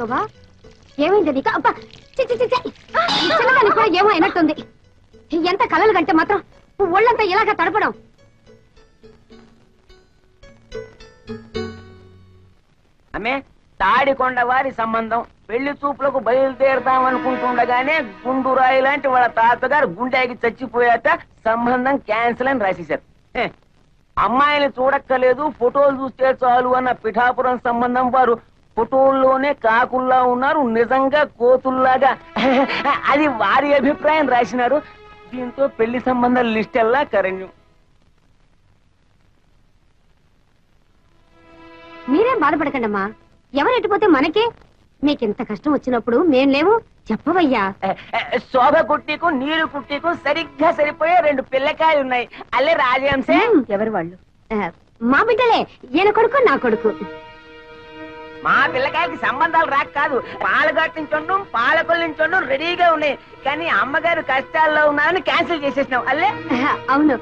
శోభా ఏమైంది నీకు? అబ్బా చిన్నదానికి కూడా ఏమో అయినట్టుంది. ఎంత కలలు కంటే మాత్రం ఒళ్ళంతా ఇలాగా తడపడం. ఆమె తాడికొండ వారి సంబంధం పెళ్లి చూపులకు బయలుదేరదామనుకుంటుండగానే గుండురాయి లాంటి వాళ్ళ తాతగారు గుండెకి చచ్చిపోయాక సంబంధం క్యాన్సిల్ అని రాసేశారు. అమ్మాయిని చూడక్కలేదు, ఫోటోలు చూస్తే చాలు అన్న పిఠాపురం సంబంధం వారు ఫోటోల్లోనే కాకుల్లా ఉన్నారు, నిజంగా కోతుల్లాగా. అది వారి అభిప్రాయం రాసినారు. దీంతో పెళ్లి సంబంధాల లిస్ట్ ఎల్లా కరణ్యం. మీరేం బాధపడకండి అమ్మా, ఎవరు ఎట్టిపోతే మనకే. మీకింత కష్టం వచ్చినప్పుడు మేం లేవు చెప్పవయ్యా. శోభ కుట్టికు నీరు కుట్టికు సరిగ్గా సరిపోయే 2 పిల్లకాయలు ఉన్నాయి. అల్లే రాజహంసే. ఎవరు వాళ్ళు? మా బిడ్డలే, ఈయన కొడుకు నా కొడుకు. మా పిల్లకాయలకి సంబంధాలు రాక కాదు, పాలగట్టించండు పాలకొల్లించండు రెడీగా ఉన్నాయి. కానీ అమ్మగారు కష్టాల్లో ఉన్నారని క్యాన్సిల్ చేసేసినాం. అల్లే అవును,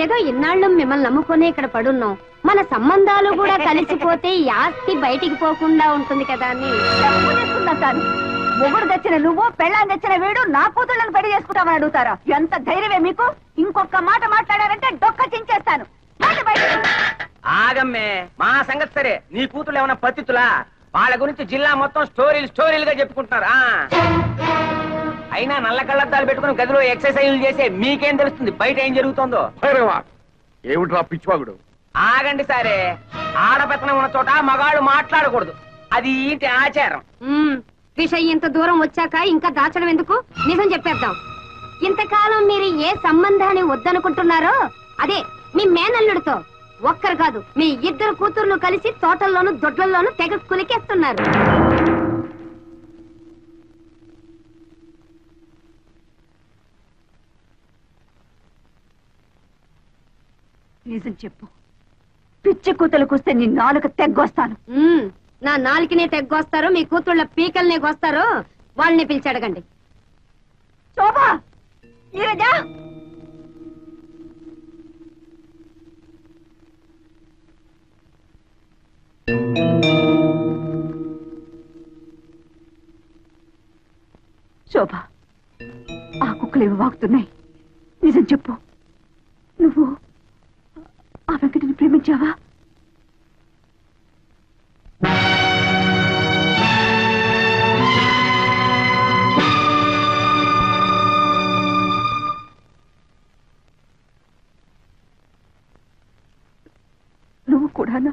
ఏదో ఇన్నాళ్ళు మిమ్మల్ని నమ్ముకునే ఇక్కడ పడున్నాం. మన సంబంధాలు కూడా కలిసిపోతే ఈ ఆస్తి బయటికి పోకుండా ఉంటుంది కదా అని తాను. మొగుడు తెచ్చిన నువ్వు, పెళ్ళాన్ని తెచ్చిన వీడు నా కూతుళ్ళని పెళ్లి చేసుకుంటామని అడుగుతారా? ఎంత ధైర్యమే మీకు? ఇంకొక మాట మాట్లాడారంటే డొక్క చించేస్తాను. ఆగమ్మే, మా సంగతి సరే. నీ కూతురు ఏమన్నా పతితులా? వాళ్ళ గురించి జిల్లా మొత్తం స్టోరీలుగా చెప్పుకుంటున్నారు. అయినా నల్ల కళ్ళద్దాలు పెట్టుకుని గదిలో ఎక్సర్సైజ్లు చేసే మీకేం తెలుస్తుంది బయట ఏం జరుగుతుందో? ఏమిట్రా పిచ్చివాగుడు? ఆగండి సరే, ఆడపెత్తనం ఉన్న చోట మగాళ్ళు మాట్లాడకూడదు, అది ఇంటి ఆచారం. విషయం ఇంత దూరం వచ్చాక ఇంకా దాచడం ఎందుకు? నిజం చెప్పేద్దాం. ఇంతకాలం మీరు ఏ సంబంధాన్ని వద్దనుకుంటున్నారో అదే మీ మేనల్లుడితో ఒక్కరు కాదు, మీ 2 కూతుర్లు కలిసి తోటల్లోనూ దొడ్లలోనూ తెగ కులికేస్తున్నారు. నిజం చెప్పు. పిచ్చి కూతులకు వస్తే నీ నాలుక తెగ్గొస్తాను. నా నాలుకనే తెగ్గొస్తారో మీ కూతుళ్ళ పీకల్నే గొస్తారో వాళ్ళని పిలిచి అడగండి. శోభా, నీరజా, శోభ, ఆ కుక్కలేవి వాగుతున్నాయి. నిజం చెప్పు, నువ్వు ఆ వెంకటిని ప్రేమించావా? నువ్వు కూడానా?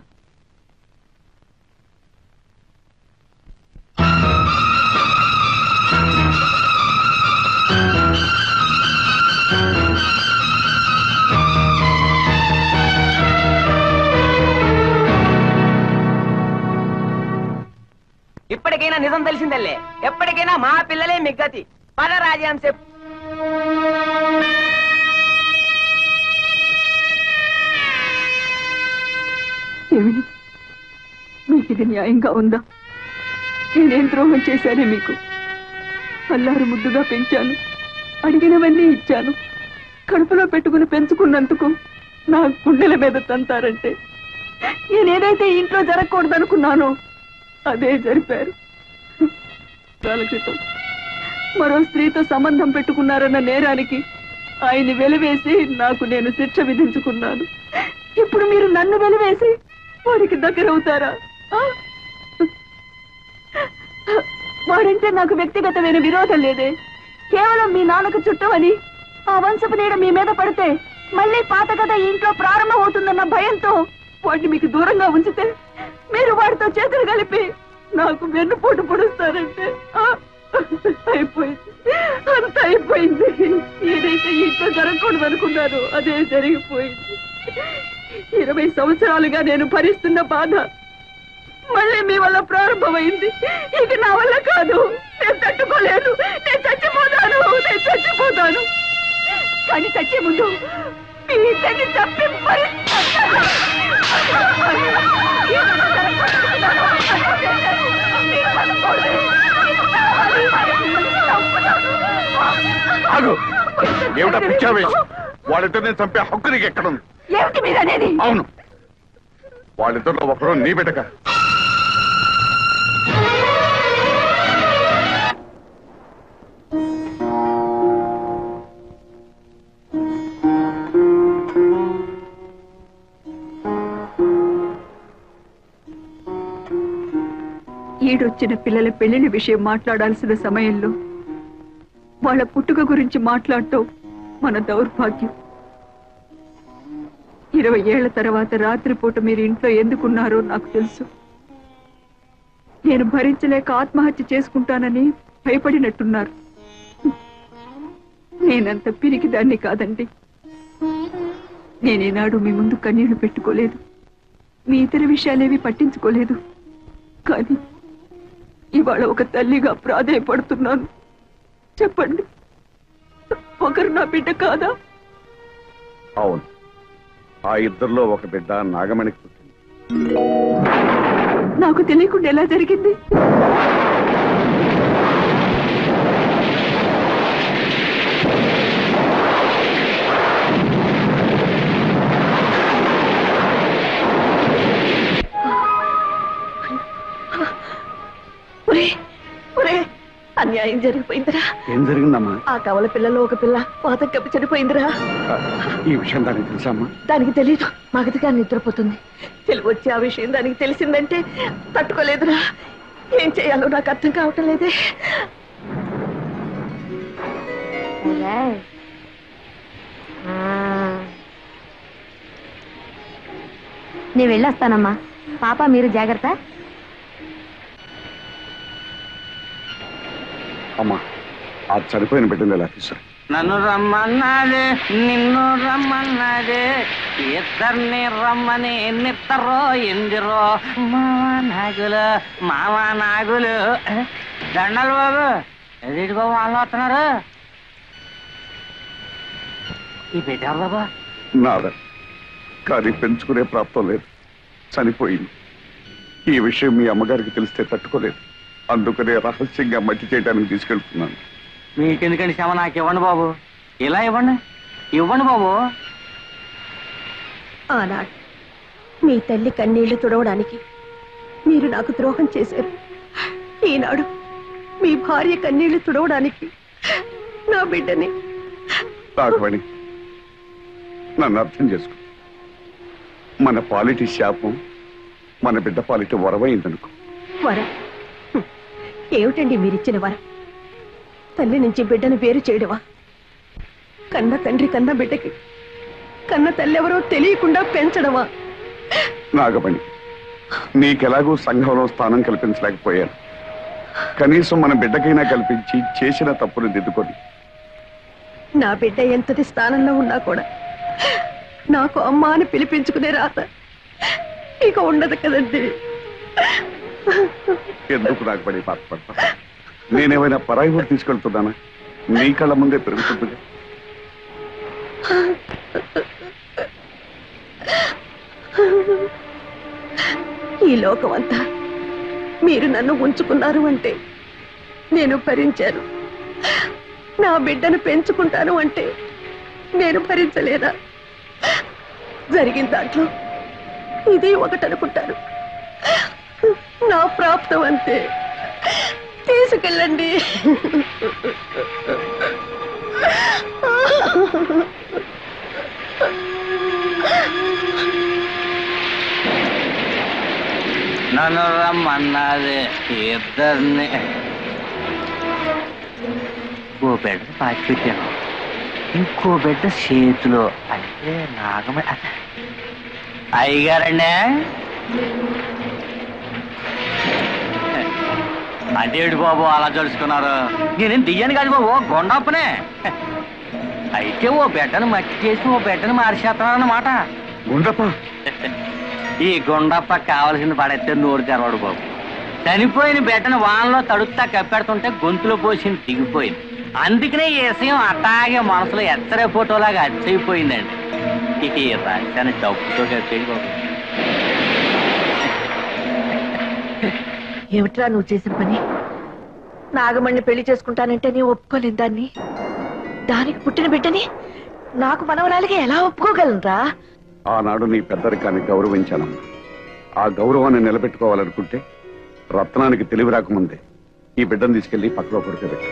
ఇప్పటికైనా నిజం తెలిసిందల్లే, ఎప్పటికైనా మా పిల్లలే మిగ్గతి. పద రాజహంస. ఏమిటి, మీకు ఇది న్యాయంగా ఉందా? నేనేం ద్రోహం చేశానే మీకు? అల్లారు ముద్దుగా పెంచాను, అడిగినవన్నీ ఇచ్చాను. కడుపులో పెట్టుకుని పెంచుకున్నందుకు నా గుండెల మీద తంతారంటే నేనేదైతే ఇంట్లో జరగకూడదనుకున్నానో అదే జరిపారు. కాల క్రితం మరో స్త్రీతో సంబంధం పెట్టుకున్నారన్న నేరానికి ఆయన్ని వెలివేసి నాకు నేను శిక్ష విధించుకున్నాను. ఇప్పుడు మీరు నన్ను వెలివేసి వాడికి దగ్గరవుతారా? వాడంటే నాకు వ్యక్తిగతమైన విరోధం లేదే, కేవలం మీ నాన్నకు చుట్టమని ఆ వంశపు నీడ మీ మీద పడితే మళ్ళీ పాత కథ ఇంట్లో ప్రారంభం అవుతుందన్న భయంతో వాడిని మీకు దూరంగా ఉంచితే మీరు వాడితో చేతులు కలిపి నాకు వెన్నుపోటు పొడుస్తారంటే అయిపోయింది, అంత అయిపోయింది. ఏదైతే ఇంట్లో జరగకూడదు అనుకున్నారో అదే జరిగిపోయింది. 20 సంవత్సరాలుగా నేను భరిస్తున్న బాధ మళ్ళీ మీ వల్ల ప్రారంభమైంది. ఇక నా వల్ల కాదు, నేను తట్టుకోలేను. నేను చచ్చిపోతాను. కానీ చచ్చే ముందు మీ ఇద్దరిని చంపి ఏమిటా పిచ్చావేశం? వాళ్ళిద్దరిని చంపే హక్కు నీకు ఎక్కడుంది? ఏమిటి మీరనేది? అవును, వాళ్ళిద్దరిలో ఒకరు నీ బిడ్డగా. ఈడొచ్చిన పిల్లల పెళ్లిళ్ళ విషయం మాట్లాడాల్సిన సమయంలో వాళ్ళ పుట్టుక గురించి మాట్లాడటం మన దౌర్భాగ్యం. 20 ఏళ్ల తర్వాత రాత్రిపూట మీరు ఇంట్లో ఎందుకున్నారో నాకు తెలుసు. నేను భరించలేక ఆత్మహత్య చేసుకుంటానని భయపడినట్టున్నారు. నేనంత పిరికిదాన్ని కాదండి. నేనేనాడు మీ ముందు కన్నీళ్లు పెట్టుకోలేదు, మీ ఇతర విషయాలేవి పట్టించుకోలేదు. కానీ ఇవాళ ఒక తల్లిగా ప్రాధేయపడుతున్నాను. చెప్పండి, ఒకరు నా బిడ్డ కాదా? అవును, ఆ ఇద్దరిలో ఒక బిడ్డ నాగమణికి పుట్టింది. నాకు తెలియకుండా ఎలా జరిగింది? అన్యాయం జరిగిపోయిందిరా. ఏం జరిగిందమ్మా? ఆ కవల పిల్లలో ఒక పిల్ల పాతం కప్పి చనిపోయిందిరా. ఈ విషయం దానికి తెలుసమ్మా? దానికి తెలీదు. మగతిగా నిద్రపోతుంది. తెలివి వచ్చి ఆ విషయం దానికి తెలిసిందంటే తట్టుకోలేదురా. ఏం చేయాలో నాకు అర్థం కావటం లేదే. నేను వెళ్ళొస్తానమ్మా. పాప మీరు జాగ్రత్త. అమ్మా, ఆ చనిపోయిన బిడ్డను ఎలా తీసుకురా? నన్ను రమ్మన్నాదే, నిన్ను రమ్మన్నాదే, ఇద్దరిని రమ్మని ఎన్నిద్దరో ఎందిరో మావా నాగులు దండలు బాబు. ఎదుటి బాబు వాళ్ళు వస్తున్నారు. ఈ బిడ్డ బాబా నాదా, కానీ పెంచుకునే ప్రాప్తం లేదు, చనిపోయింది. ఈ విషయం మీ అమ్మగారికి తెలిస్తే తట్టుకోలేదు. అందుకనే రహస్యంగా మట్టి చేయడానికి తీసుకెళ్తున్నాను. మీకెందుకండి శ్రమ? నాకు ఇవ్వండి బాబు, ఇలా ఇవ్వండి, ఇవ్వండి బాబు. ఆనాడు మీ తల్లి కన్నీళ్లు తుడవడానికి మీరు నాకు ద్రోహం చేశారు. ఈనాడు మీ భార్య కన్నీళ్లు తుడవడానికి నా బిడ్డని. రాఘవణి, నన్ను అర్థం చేసుకో. మన పాలిటి శాపం మన బిడ్డ పాలిటి వరవైందనుకో. వరం ఏమిటండి మీరిచ్చిన వరం? తల్లి నుంచి బిడ్డను వేరు చేయడమా? కన్న తండ్రి కన్న బిడ్డకి కన్న తల్లెవరో తెలియకుండా పెంచడమా? నాగమణి, నీకెలాగూ సంఘంలో స్థానం కల్పించలేకపోయాను. కనీసం మన బిడ్డకైనా కల్పించి చేసిన తప్పును దిద్దుకొని. నా బిడ్డ ఎంతటి స్థానంలో ఉన్నా కూడా నాకు అమ్మ అని పిలిపించుకునే రాత ఇక ఉండదు కదండి. ఎందుకు నాగమణి బాధపడతా? నేనేమైనా పరాయి ఊరు తీసుకెళ్తున్నానా? నీ కళ్ళ ముందే పెరుగుతుంది. ఈ లోకం అంతా మీరు నన్ను ఉంచుకున్నారు అంటే నేను భరించాను. నా బిడ్డను పెంచుకుంటాను అంటే నేను భరించలేదా? జరిగిన దాంట్లో ఇది ఒకటనుకుంటాను. నా ప్రాప్తం అంతే. తీసుకెళ్ళండి. నన్ను రమ్మన్నది ఇద్దరిని. ఓ బిడ్డ పాచి పెట్టాను, ఇంకో బిడ్డ చేతిలో. అంటే నాగమ అయ్యగారండి. అంటే ఏడు బాబు అలా జరుచుకున్నారు? నేనేం దియ్యాను కాదు బాబు, గొండప్పనే. అయితే ఓ బిడ్డను మట్టి చేసి ఓ బిడ్డను మార్చేస్తున్నారన్నమాట. గుండప్ప, ఈ గుండప్ప కావలసింది పడైతే నోరు తెరవాడు బాబు. చనిపోయిన బిడ్డను వానలో తడుపుతా కప్పెడుతుంటే గొంతులో పోసింది దిగిపోయింది. అందుకనే ఈ విషయం అట్టాగే మనసులో ఎత్తరే ఫోటోలాగా అచ్చయిపోయిందండి. ఈ రాశాన్ని డబ్బుతో కప్పేది బాబు. ఏమిట్రా నువ్వు చేసిన పని? నాగమణ్ణి పెళ్లి చేసుకుంటానంటే నీ ఒప్పుకోలేదు. దానికి పుట్టిన బిడ్డని నాకు మనవరాలిగా ఎలా ఒప్పుకోగలరా? ఆనాడు నీ పెద్దరికాన్ని గౌరవించానమ్మా. ఆ గౌరవాన్ని నిలబెట్టుకోవాలనుకుంటే రత్నానికి తెలివి రాకముందే ఈ బిడ్డను తీసుకెళ్లి పక్కలో పడుకోబెట్టు.